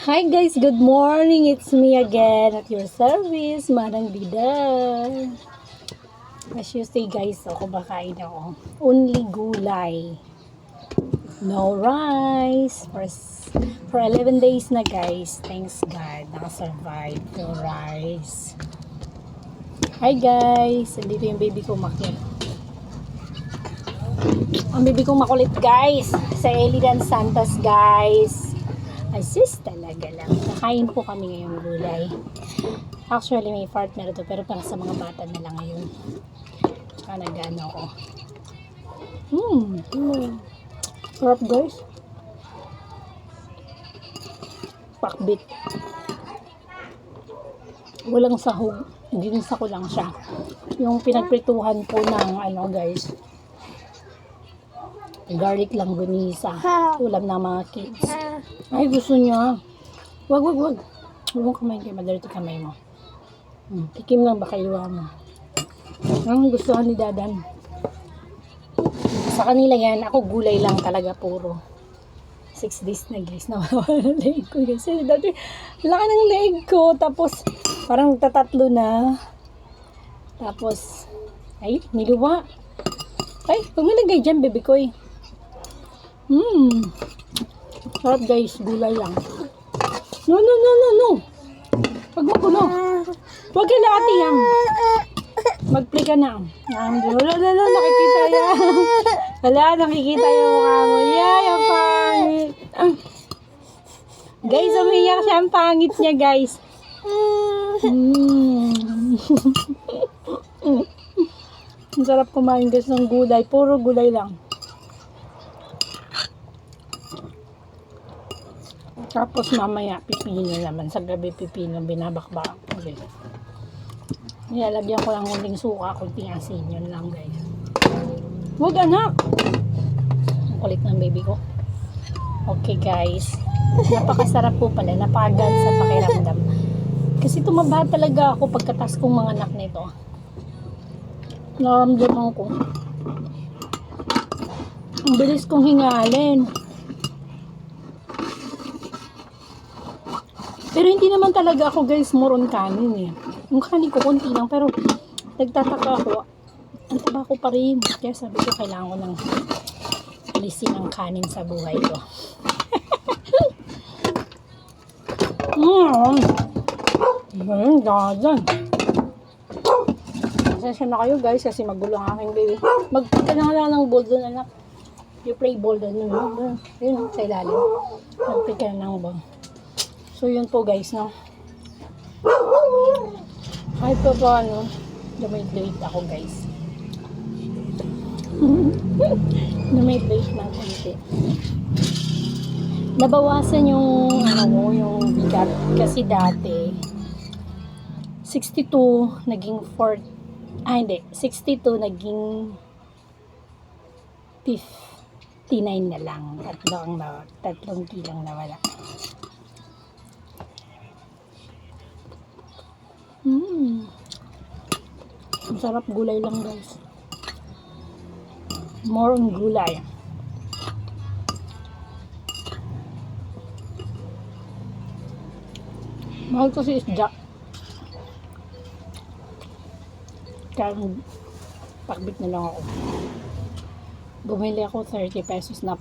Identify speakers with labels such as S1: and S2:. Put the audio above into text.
S1: Hi guys, good morning. It's me again at your service, Manang Bida. As you say guys, ako bakain ako. Only gulay. No rice. For 11 days na guys. Thanks God. Nakasurvive. No rice. Hi guys. Andito yung baby ko makit. Ang baby kong makulit guys. Sa Elidan Santos guys. Assist talaga lang. Nakain po kami ngayong gulay. Actually, may partner to pero para sa mga bata na lang ngayon. Tsaka nag-ano ako. Sarap guys. Pakbit. Walang sahog. Ginisa ko lang siya. Yung pinagprituhan po ng ano guys. Garlic lang gunisa. Ulam ng mga kids. Ay, gusto niya. Wag. Huwag mong kamay kayo. Madarito kamay mo. Tikim lang ba kayo mo? Ang gustuhan ni Dadan. Sa kanila yan, ako gulay lang talaga puro. 6 days na guys. Nawawala ng leg ko. Kasi dati, laki ng leg ko. Tapos, parang tatatlo na. Tapos, ay, niluwa. Ay, huwag mo lagay dyan, baby ko eh. Sarap guys, gulay lang. No. Huwag magulo. Huwag ka na ate yan. Mag-play ka na. Wala, nakikita yan. Wala, nakikita yung mukha mo. Yay, ang pangit. Guys, umiyak siya. Ang pangit niya guys. Ang sarap kumain guys ng gulay. Puro gulay lang. Tapos mamaya pipino naman. Sa gabi pipino binabakbak. Okay. Nilalagyan ko lang konting suka, konting asin. Yun lang guys. Huwag anak! Ang kulit ng baby ko. Okay guys. Napakasarap po pala. Napagan sa pakiramdam. Kasi tumaba talaga ako pagkatas kong mga anak nito. Naramdaman ko. Ang bilis kong hingalin. Pero hindi naman talaga ako guys more on kanin eh. Yung kanin ko konti lang pero nagtataka ako. Ang taba ko pa rin. Kaya sabi ko kailangan ko ng alisin ang kanin sa buhay ko. Dadan. Pasensya na kayo guys kasi magulo ang aking baby. Magpika na lang ng ball doon anak. You play ball doon. Yun sa ilalim. Magpika na ng ball. So, yun po guys, no? Kahit pa paano, lumit-late ako guys. Lumit-late ng konti. Nabawasan yung, yung bigat. Kasi dati, 62, naging 62, naging 59 na lang. Tatlong kilang nawala. Ang sarap gulay lang guys. More on gulay. Mahal kasi isda. Kaya pakbit na lang ako. Bumili ako 30 pesos na